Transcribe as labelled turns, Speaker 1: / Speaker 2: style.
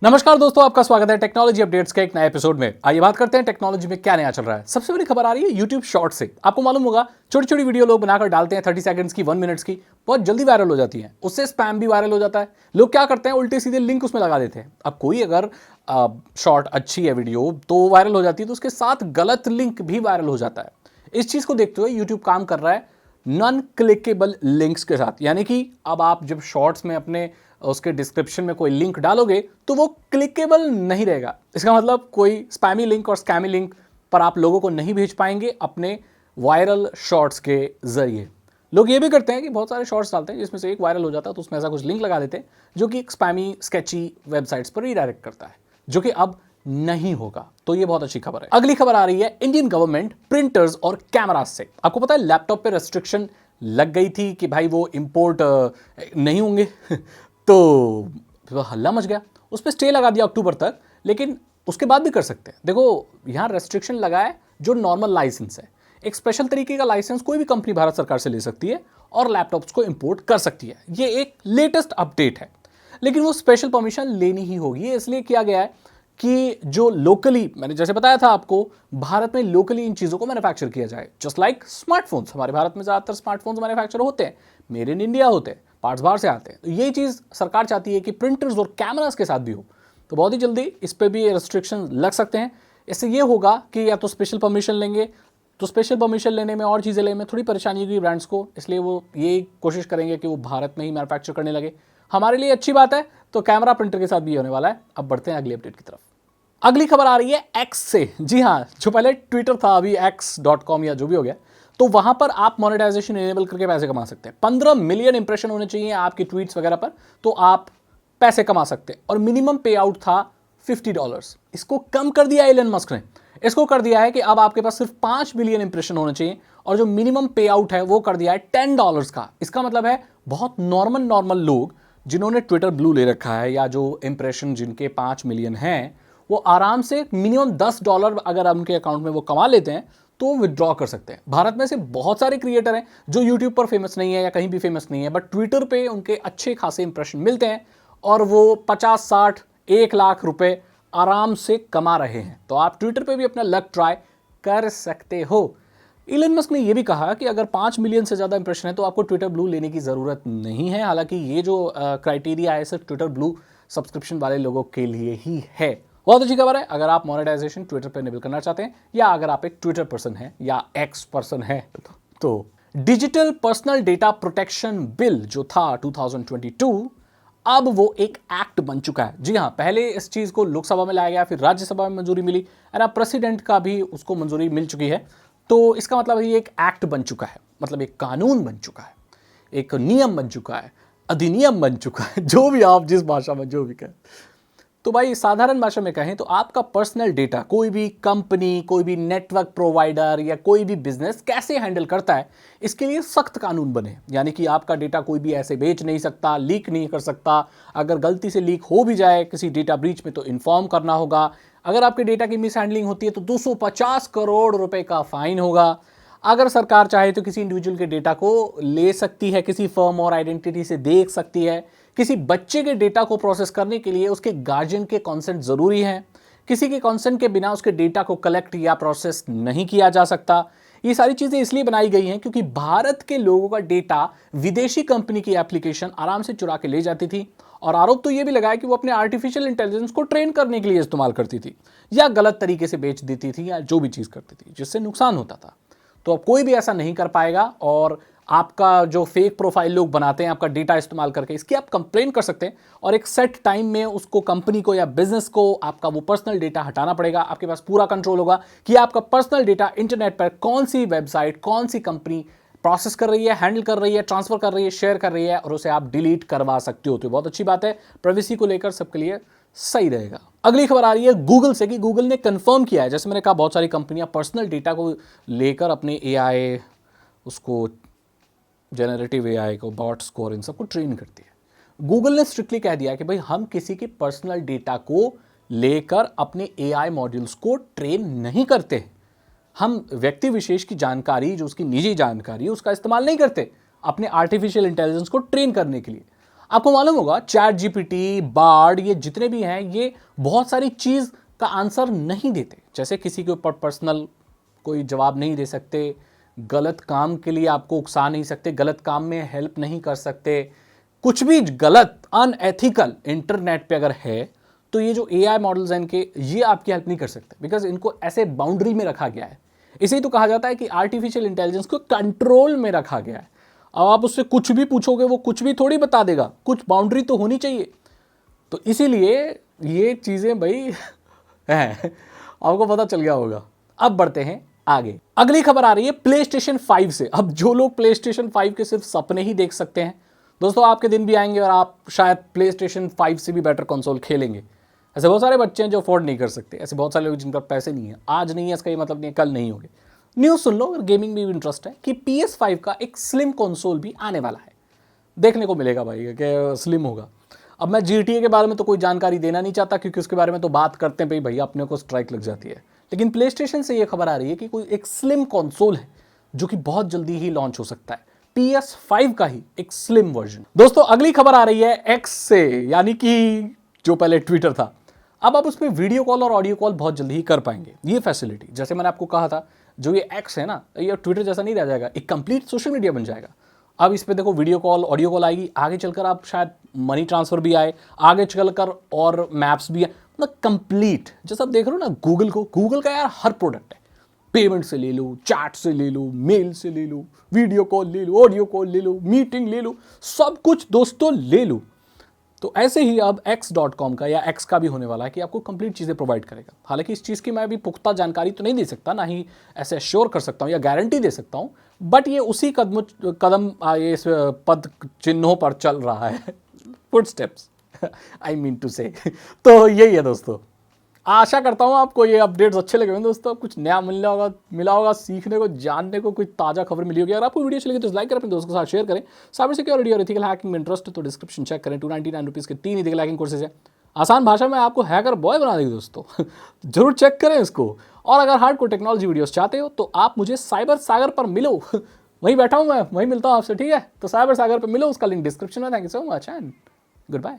Speaker 1: नमस्कार दोस्तों, आपका स्वागत है टेक्नोलॉजी अपडेट्स के एक नए एपिसोड में। आइए बात करते हैं टेक्नोलॉजी में क्या नया चल रहा है। सबसे बड़ी खबर आ रही है यूट्यूब शॉर्ट से। आपको मालूम होगा, छोटी छोटी वीडियो लोग बनाकर डालते हैं 30 सेकंड्स की, 1 मिनट्स की, बहुत जल्दी वायरल हो जाती है। उससे स्पैम भी वायरल हो जाता है। लोग क्या करते हैं, उल्टे सीधे लिंक उसमें लगा देते हैं। अब कोई अगर शॉर्ट अच्छी है वीडियो तो वायरल हो जाती है, तो उसके साथ गलत लिंक भी वायरल हो जाता है। इस चीज को देखते हुए यूट्यूब काम कर रहा है नॉन क्लिकेबल लिंक्स के साथ। यानी कि अब आप जब शॉर्ट्स में अपने उसके डिस्क्रिप्शन में कोई लिंक डालोगे तो वो क्लिकेबल नहीं रहेगा। इसका मतलब कोई स्पैमी लिंक और स्कैमी लिंक पर आप लोगों को नहीं भेज पाएंगे अपने वायरल शॉर्ट्स के जरिए। लोग ये भी करते हैं कि बहुत सारे शॉर्ट्स डालते हैं जिसमें से एक वायरल हो जाता है, तो उसमें ऐसा कुछ लिंक लगा देते हैं जो कि एक स्पैमी स्केची वेबसाइट्स पर रीडायरेक्ट करता है, जो कि अब नहीं होगा। तो ये बहुत अच्छी खबर है। अगली खबर आ रही है इंडियन गवर्नमेंट प्रिंटर्स और कैमरास से। आपको पता है लैपटॉप पे रेस्ट्रिक्शन लग गई थी कि भाई वो इंपोर्ट नहीं होंगे तो हल्ला मच गया। उस पर स्टे लगा दिया अक्टूबर तक, लेकिन उसके बाद भी कर सकते हैं। देखो, यहां रेस्ट्रिक्शन लगा है जो नॉर्मल लाइसेंस है। एक स्पेशल तरीके का लाइसेंस कोई भी कंपनी भारत सरकार से ले सकती है और लैपटॉप्स को इंपोर्ट कर सकती है। ये एक लेटेस्ट अपडेट है, लेकिन वो स्पेशल परमिशन लेनी ही होगी। इसलिए किया गया है कि जो लोकली, मैंने जैसे बताया था आपको, भारत में लोकली इन चीज़ों को मैन्युफैक्चर किया जाए। जस्ट लाइक स्मार्टफोन्स, हमारे भारत में ज़्यादातर स्मार्टफोन्स मैन्युफैक्चर होते हैं, मेड इन इंडिया होते हैं, पार्ट्स बाहर से आते हैं। तो ये चीज़ सरकार चाहती है कि प्रिंटर्स और कैमरास के साथ भी हो। तो बहुत ही जल्दी इस पर भी रेस्ट्रिक्शन लग सकते हैं। इससे ये होगा कि या तो स्पेशल परमिशन लेंगे, तो स्पेशल परमिशन लेने में और चीज़ें लेने में थोड़ी परेशानी होगी ब्रांड्स को, इसलिए वो ये कोशिश करेंगे कि वो भारत में ही मैन्युफैक्चर करने लगे। हमारे लिए अच्छी बात है। तो कैमरा प्रिंटर के साथ भी होने वाला है। अब बढ़ते हैं अगली अपडेट की तरफ। अगली खबर आ रही है एक्स से। जी हाँ, जो पहले ट्विटर था अभी x.com या जो भी हो गया, तो वहां पर आप मोनेटाइजेशन इनेबल करके पैसे कमा सकते हैं। 15 मिलियन इंप्रेशन होने चाहिए आपकी ट्वीट्स वगैरह पर, तो आप पैसे कमा सकते हैं। और मिनिमम पे आउट था $50। इसको कम कर दिया एलन मस्क ने। इसको कर दिया है कि अब आपके पास सिर्फ 5 मिलियन इंप्रेशन होने चाहिए, और जो मिनिमम पे आउट है वो कर दिया है $10 का। इसका मतलब है बहुत नॉर्मल लोग जिन्होंने ट्विटर ब्लू ले रखा है, या जो इंप्रेशन जिनके 5 मिलियन हैं, वो आराम से मिनिमम $10 अगर उनके अकाउंट में वो कमा लेते हैं तो विड्रॉ कर सकते हैं। भारत में से बहुत सारे क्रिएटर हैं जो यूट्यूब पर फेमस नहीं है या कहीं भी फेमस नहीं है, बट ट्विटर पे उनके अच्छे खासे इंप्रेशन मिलते हैं और वो 50, 60, 1 लाख रुपए आराम से कमा रहे हैं। तो आप ट्विटर पे भी अपना लक ट्राई कर सकते हो। इलन मस्क ने यह भी कहा कि अगर 5 मिलियन से ज़्यादा इंप्रेशन है तो आपको ट्विटर ब्लू लेने की ज़रूरत नहीं है। हालांकि ये जो क्राइटेरिया है सिर्फ ट्विटर ब्लू सब्सक्रिप्शन वाले लोगों के लिए ही है। बहुत अच्छी खबर है अगर आप मोनेटाइजेशन ट्विटर पर इनेबल करना चाहते हैं, या अगर आप एक ट्विटर पर्सन हैं या एक्स पर्सन है। तो digital personal data protection bill जो था 2022, अब वो एक एक्ट बन चुका है। जी हाँ, पहले इस चीज को लोकसभा में लाया गया, फिर राज्यसभा में मंजूरी मिली, और अब प्रेसिडेंट का भी उसको मंजूरी मिल चुकी है। तो इसका मतलब ये एक एक्ट बन चुका है, मतलब एक कानून बन चुका है, एक नियम बन चुका है, अधिनियम बन चुका है, जो भी आप जिस भाषा में जो भी कहें। तो भाई साधारण भाषा में कहें तो आपका पर्सनल डेटा कोई भी कंपनी, कोई भी नेटवर्क प्रोवाइडर या कोई भी बिजनेस कैसे हैंडल करता है, इसके लिए सख्त कानून बने। यानी कि आपका डेटा कोई भी ऐसे बेच नहीं सकता, लीक नहीं कर सकता। अगर गलती से लीक हो भी जाए किसी डेटा ब्रीच में तो इन्फॉर्म करना होगा। अगर आपके डेटा की मिस हैंडलिंग होती है तो 250 करोड़ रुपए का फाइन होगा। अगर सरकार चाहे तो किसी इंडिविजुअल के डेटा को ले सकती है, किसी फर्म और आइडेंटिटी से देख सकती है। किसी बच्चे के डेटा को प्रोसेस करने के लिए उसके गार्जियन के कंसेंट जरूरी है। किसी के कंसेंट के बिना उसके डेटा को कलेक्ट या प्रोसेस नहीं किया जा सकता। ये सारी चीजें इसलिए बनाई गई हैं क्योंकि भारत के लोगों का डेटा विदेशी कंपनी की एप्लीकेशन आराम से चुरा के ले जाती थी। और आरोप तो यह भी लगाया कि वो अपने आर्टिफिशियल इंटेलिजेंस को ट्रेन करने के लिए इस्तेमाल करती थी, या गलत तरीके से बेच देती थी, या जो भी चीज करती थी जिससे नुकसान होता था। तो अब कोई भी ऐसा नहीं कर पाएगा। और आपका जो फेक प्रोफाइल लोग बनाते हैं आपका डेटा इस्तेमाल करके, इसकी आप कंप्लेन कर सकते हैं, और एक सेट टाइम में उसको, कंपनी को या बिजनेस को, आपका वो पर्सनल डेटा हटाना पड़ेगा। आपके पास पूरा कंट्रोल होगा कि आपका पर्सनल डेटा इंटरनेट पर कौन सी वेबसाइट, कौन सी कंपनी प्रोसेस कर रही है, हैंडल कर रही है, ट्रांसफर कर रही है, शेयर कर रही है, और उसे आप डिलीट करवा सकते हो। तो बहुत अच्छी बात है, प्राइवेसी को लेकर सबके लिए सही रहेगा। अगली खबर आ रही है गूगल से कि गूगल ने कंफर्म किया है, जैसे मैंने कहा बहुत सारी कंपनियां पर्सनल डेटा को लेकर अपने एआई, उसको जेनरेटिव एआई को, बॉट स्कोर, इन सबको ट्रेन करती है। गूगल ने स्ट्रिक्टली कह दिया कि भाई हम किसी के पर्सनल डेटा को लेकर अपने एआई मॉड्यूल्स को ट्रेन नहीं करते। हम व्यक्ति विशेष की जानकारी, जो उसकी निजी जानकारी, उसका इस्तेमाल नहीं करते अपने आर्टिफिशियल इंटेलिजेंस को ट्रेन करने के लिए। आपको मालूम होगा चैट जीपीटी, बार्ड, ये जितने भी हैं ये बहुत सारी चीज का आंसर नहीं देते। जैसे किसी के ऊपर पर्सनल कोई जवाब नहीं दे सकते, गलत काम के लिए आपको उकसा नहीं सकते, गलत काम में हेल्प नहीं कर सकते, कुछ भी गलत अनएथिकल इंटरनेट पे अगर है तो ये जो एआई मॉडल्स हैं इनके, ये आपकी हेल्प नहीं कर सकते, बिकॉज इनको ऐसे बाउंड्री में रखा गया है। इसे तो कहा जाता है कि आर्टिफिशियल इंटेलिजेंस को कंट्रोल में रखा गया है। अब आप उससे कुछ भी पूछोगे वो कुछ भी थोड़ी बता देगा, कुछ बाउंड्री तो होनी चाहिए। तो इसीलिए ये चीजें भाई हैं, आपको पता चल गया होगा। अब बढ़ते हैं आगे। अगली खबर आ रही है प्ले स्टेशन 5 से। अब जो लोग प्ले स्टेशन 5 के सिर्फ सपने ही देख सकते हैं, दोस्तों आपके दिन भी आएंगे और आप शायद प्ले स्टेशन 5 से भी बेटर कंसोल खेलेंगे। ऐसे बहुत सारे बच्चे हैं जो अफोर्ड नहीं कर सकते, ऐसे बहुत सारे लोग जिनका पैसे नहीं है। आज नहीं है इसका ये मतलब नहीं है कल नहीं होंगे। न्यूज़ सुन लो अगर गेमिंग में भी इंटरेस्ट है कि PS5 का एक स्लिम कंसोल भी आने वाला है, देखने को मिलेगा भाई कि स्लिम होगा। अब मैं GTA के बारे में तो कोई जानकारी देना नहीं चाहता क्योंकि उसके बारे में तो बात करते हैं भाई अपने को स्ट्राइक लग जाती है। लेकिन प्ले स्टेशन से ये खबर आ रही है कि कोई एक स्लिम कंसोल है जो कि बहुत जल्दी ही लॉन्च हो सकता है, PS5 का ही एक स्लिम वर्जन। दोस्तों अगली खबर आ रही है X से, यानी कि जो पहले ट्विटर था। अब आप उसमें वीडियो कॉल और ऑडियो कॉल बहुत जल्दी ही कर पाएंगे। ये फैसिलिटी जैसे मैंने आपको कहा था, जो ये X है ना, ये ट्विटर जैसा नहीं रह जाएगा, एक कंप्लीट सोशल मीडिया बन जाएगा। अब इस पे देखो वीडियो कॉल ऑडियो कॉल आएगी, आगे चलकर आप शायद मनी ट्रांसफर भी आए, आगे चलकर और मैप्स भी आए, मतलब कंप्लीट। जैसे आप देख रहे हो ना गूगल को, गूगल का यार हर प्रोडक्ट है, पेमेंट से ले लो, चैट से ले लो, मेल से ले लो, वीडियो कॉल ले लो, ऑडियो कॉल ले लो, मीटिंग ले लो, सब कुछ दोस्तों ले लो। तो ऐसे ही अब X.com का या X का भी होने वाला है कि आपको कंप्लीट चीज़ें प्रोवाइड करेगा। हालांकि इस चीज़ की मैं अभी पुख्ता जानकारी तो नहीं दे सकता, ना ही ऐसे श्योर कर सकता हूँ या गारंटी दे सकता हूँ, बट ये उसी कदम ये इस पद चिन्हों पर चल रहा है, foot steps I mean to say. तो यही है दोस्तों, आशा करता हूँ आपको ये अपडेट्स अच्छे लगे होंगे दोस्तों, कुछ नया मिला होगा सीखने को, जानने को, कोई ताज़ा खबर मिली होगी। अगर आपको वीडियो चलेगी तो लाइक करें, अपने दोस्तों के साथ शेयर करें। साइबर सिक्योरिटी और एथिकल हैकिंग में इंटरेस्ट तो डिस्क्रिप्शन चेक करें, 299 रुपीज़ के 3 एथिकल हैकिंग कोर्सेज है, आसान भाषा में आपको हैकर बॉय बना देगी दोस्तों। जरूर चेक करें इसको। और अगर हार्डकोर टेक्नोलॉजी वीडियोस चाहते हो तो आप मुझे साइबर सागर पर मिलो, वहीं बैठा हूँ मैं, वहीं मिलता हूँ आपसे, ठीक है। तो साइबर सागर पर मिलो, उसका लिंक डिस्क्रिप्शन में। Thank you so much and good bye.